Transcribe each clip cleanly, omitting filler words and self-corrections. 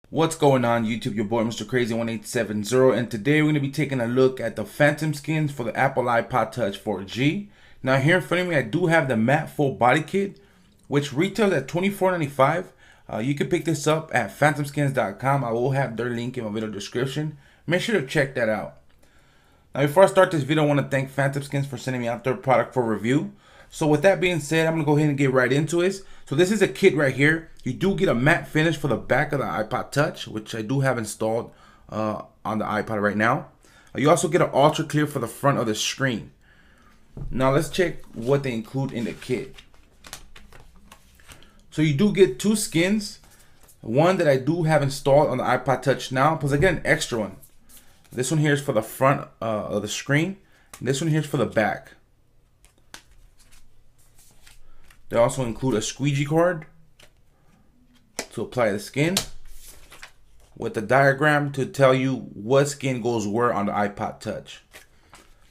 What's going on YouTube? Your boy Mr. Crazy 1870, and today we're going to be taking a look at the phantom skins for the Apple iPod Touch 4G. Now here in front of me I do have the matte full body kit, which retails at $24.95. You can pick this up at phantomskins.com. I will have their link in my video description. Make sure to check that out. Now before I start this video, I want to thank Phantom Skins for sending me out their product for review. So with that being said, I'm going to go ahead and get right into it. So this is a kit right here. You do get a matte finish for the back of the iPod Touch, which I do have installed on the iPod right now. You also get an ultra clear for the front of the screen. Now let's check what they include in the kit. So you do get two skins. One that I do have installed on the iPod Touch now, plus I get an extra one. This one here is for the front of the screen. This one here is for the back. They also include a squeegee cord to apply the skin, with a diagram to tell you what skin goes where on the iPod Touch.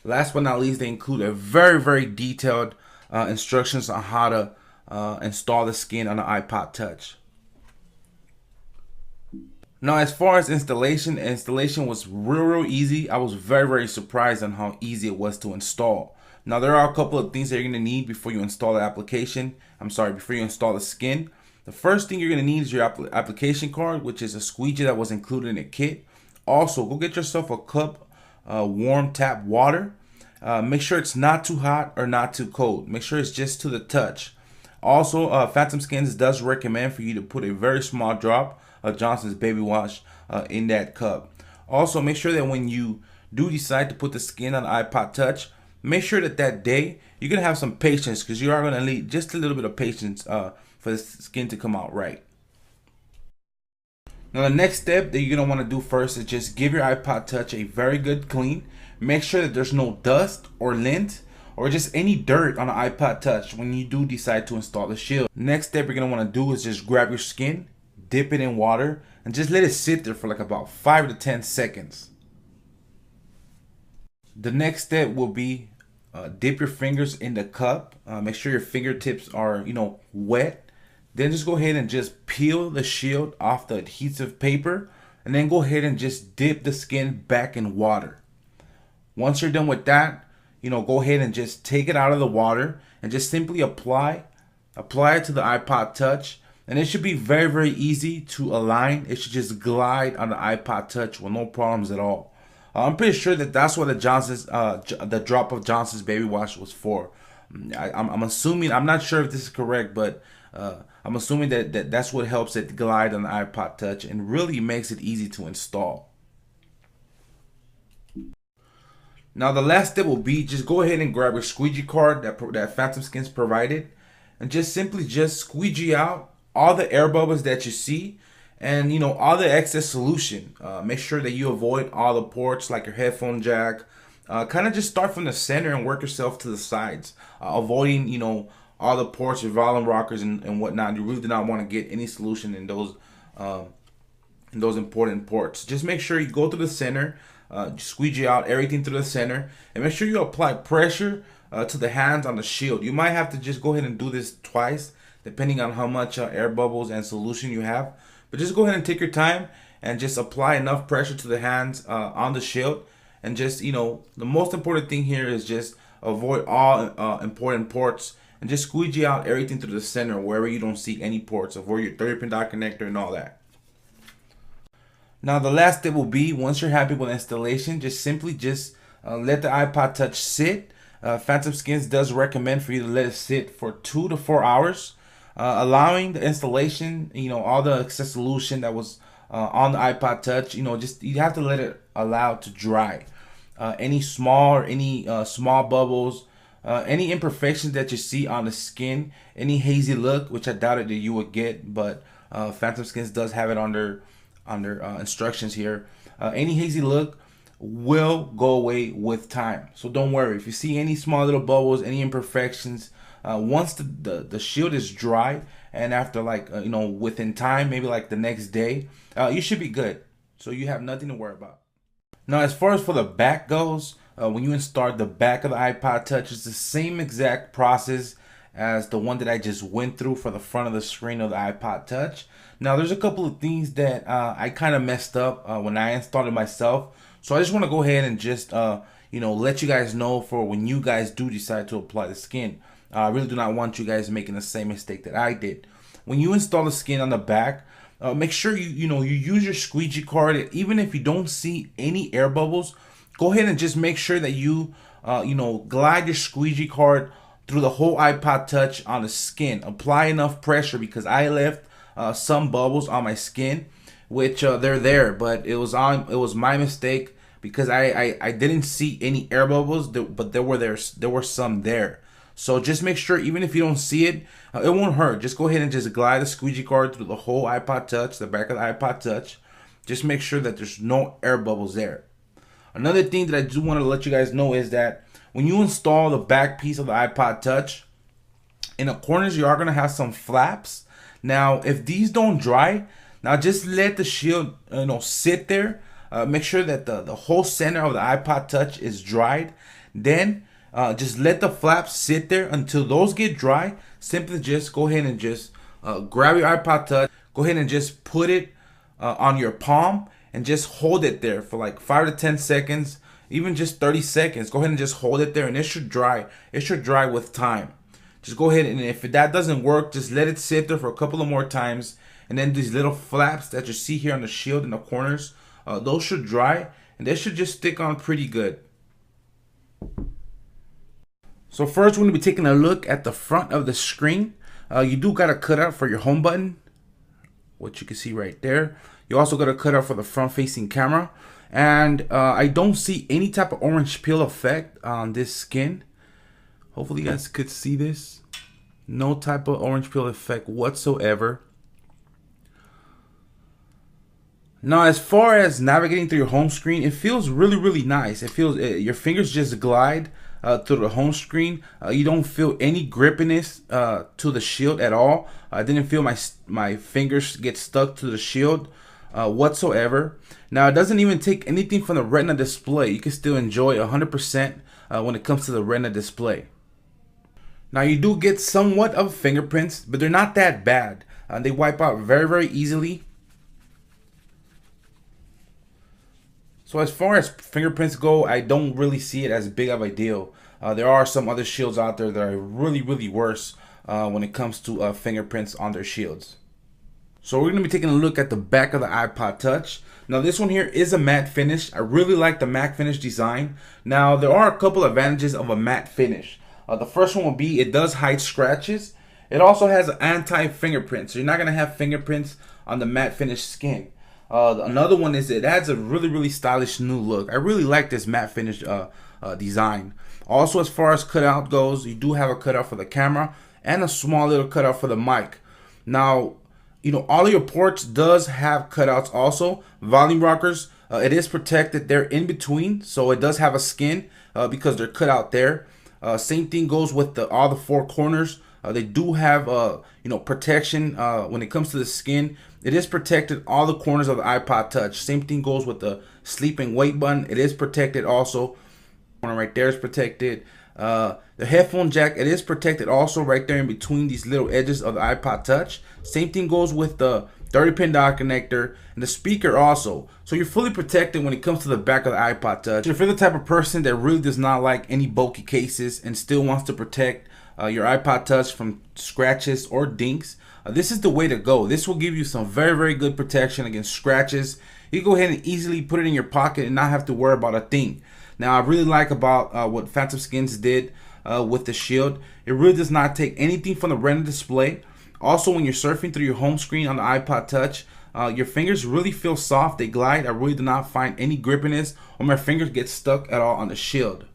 Last but not least, they include a very detailed instructions on how to install the skin on the iPod Touch. Now as far as installation was real easy. I was very surprised on how easy it was to install. Now there are a couple of things that you're going to need before you install the application. Before you install the skin. The first thing you're going to need is your application card, which is a squeegee that was included in the kit. Also, go get yourself a cup warm tap water. Make sure it's not too hot or not too cold. Make sure it's just to the touch. Also, Phantom Skins does recommend for you to put a very small drop of Johnson's baby wash in that cup. Also, make sure that when you do decide to put the skin on the iPod Touch, make sure that day you're going to have some patience, because you are going to need just a little bit of patience for the skin to come out right. Now the next step that you're going to want to do first is just give your iPod Touch a very good clean. Make sure that there's no dust or lint or just any dirt on the iPod Touch when you do decide to install the shield. Next step you're going to want to do is just grab your skin, dip it in water, and just let it sit there for like about 5 to 10 seconds. The next step will be dip your fingers in the cup. Make sure your fingertips are, wet. Then just go ahead and just peel the shield off the adhesive paper, and then go ahead and just dip the skin back in water. Once you're done with that, go ahead and just take it out of the water and just simply apply it to the iPod Touch, and it should be very easy to align. It should just glide on the iPod Touch with no problems at all. I'm pretty sure that that's what the drop of Johnson's baby wash was for. I'm assuming, I'm not sure if this is correct, but I'm assuming that's what helps it glide on the iPod Touch and really makes it easy to install. Now the last step will be just go ahead and grab your squeegee card that Phantom Skins provided, and just simply squeegee out all the air bubbles that you see, and all the excess solution. Make sure that you avoid all the ports like your headphone jack. Kind of just start from the center and work yourself to the sides, avoiding all the ports, your volume rockers and whatnot. You really do not want to get any solution in those important ports. Just make sure you go to the center, squeegee out everything to the center, and make sure you apply pressure to the hands on the shield. You might have to just go ahead and do this twice, depending on how much air bubbles and solution you have. But just go ahead and take your time and just apply enough pressure to the hands on the shield. And just, the most important thing here is just avoid all important ports, and just squeegee out everything to the center wherever you don't see any ports. Avoid your 30-pin dot connector and all that. Now the last step will be, once you're happy with the installation, just simply let the iPod Touch sit. Phantom Skins does recommend for you to let it sit for 2 to 4 hours. Allowing the installation, all the excess solution that was on the iPod Touch, you have to let it allow to dry. Any small bubbles, any imperfections that you see on the skin, any hazy look, which I doubted that you would get, but Phantom Skins does have it under instructions here. Any hazy look will go away with time, so don't worry. If you see any small little bubbles, any imperfections, once the shield is dry, and after within time, maybe like the next day, you should be good. So you have nothing to worry about. Now as far as for the back goes, when you install the back of the iPod Touch, it's the same exact process as the one that I just went through for the front of the screen of the iPod Touch. Now there's a couple of things that I kind of messed up when I installed it myself, so I just want to go ahead and just let you guys know for when you guys do decide to apply the skin. I really do not want you guys making the same mistake that I did. When you install the skin on the back, make sure you use your squeegee card. Even if you don't see any air bubbles, go ahead and just make sure that you glide your squeegee card through the whole iPod Touch on the skin. Apply enough pressure, because I left some bubbles on my skin, which they're there, but it was my mistake, because I didn't see any air bubbles, but there were some there. So just make sure, even if you don't see it, it won't hurt. Just go ahead and just glide the squeegee card through the whole iPod Touch, the back of the iPod Touch. Just make sure that there's no air bubbles there. Another thing that I do want to let you guys know is that when you install the back piece of the iPod Touch, in the corners you are going to have some flaps. Now, if these don't dry, now just let the shield sit there. Make sure that the whole center of the iPod Touch is dried. Then just let the flaps sit there until those get dry. Simply just go ahead and just grab your iPod Touch. Go ahead and just put it on your palm and just hold it there for like 5 to 10 seconds, even just 30 seconds. Go ahead and just hold it there, and it should dry. It should dry with time. Just go ahead, and if that doesn't work, just let it sit there for a couple of more times. And then these little flaps that you see here on the shield in the corners, those should dry, and they should just stick on pretty good. So first, we're going to be taking a look at the front of the screen. You do got a cutout for your home button, which you can see right there. You also got a cutout for the front-facing camera. And I don't see any type of orange peel effect on this skin. Hopefully you guys could see this. No type of orange peel effect whatsoever. Now, as far as navigating through your home screen, it feels really nice. It feels your fingers just glide through the home screen. You don't feel any grippiness to the shield at all. I didn't feel my fingers get stuck to the shield whatsoever. Now, it doesn't even take anything from the Retina display. You can still enjoy 100% when it comes to the Retina display. Now, you do get somewhat of fingerprints, but they're not that bad. They wipe out very easily. So as far as fingerprints go, I don't really see it as big of a deal. There are some other shields out there that are really worse when it comes to fingerprints on their shields. So we're going to be taking a look at the back of the iPod Touch. Now, this one here is a matte finish. I really like the matte finish design. Now, there are a couple advantages of a matte finish. The first one will be it does hide scratches. It also has an anti-fingerprint, so you're not going to have fingerprints on the matte finish skin. Another one is it adds a really stylish new look. I really like this matte finish design. Also, as far as cutout goes, you do have a cutout for the camera and a small little cutout for the mic. Now, all of your ports does have cutouts also. Volume rockers, it is protected. They're in between, so it does have a skin because they're cut out there. Same thing goes with all the four corners. They do have protection when it comes to the skin. It is protected all the corners of the iPod Touch. Same thing goes with the sleep and wake button. It is protected also. Corner right there is protected. The headphone jack, it is protected also right there in between these little edges of the iPod Touch. Same thing goes with the 30-pin dock connector and the speaker also. So you're fully protected when it comes to the back of the iPod Touch. If you're the type of person that really does not like any bulky cases and still wants to protect your iPod Touch from scratches or dinks, this is the way to go. This will give you some very good protection against scratches. You can go ahead and easily put it in your pocket and not have to worry about a thing. Now, I really like about what Phantom SKINZ did with the shield. It really does not take anything from the Retina display. Also, when you're surfing through your home screen on the iPod Touch, your fingers really feel soft. They glide. I really do not find any grippiness or my fingers get stuck at all on the shield.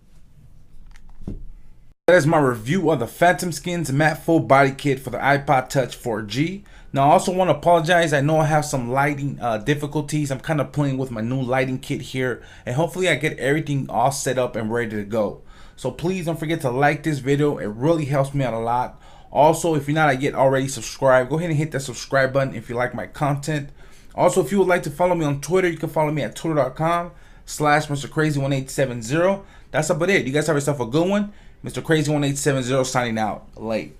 That is my review of the Phantom SKINZ matte full body kit for the iPod Touch 4G. Now, I also want to apologize. I know I have some lighting difficulties. I'm kind of playing with my new lighting kit here, and hopefully I get everything all set up and ready to go. So please don't forget to like this video. It really helps me out a lot. Also, if you're not yet already subscribed, go ahead and hit that subscribe button if you like my content. Also, if you would like to follow me on Twitter, you can follow me at twitter.com/MrCrazy1870. That's about it. You guys have yourself a good one. Mr. Crazy1870 signing out. Late.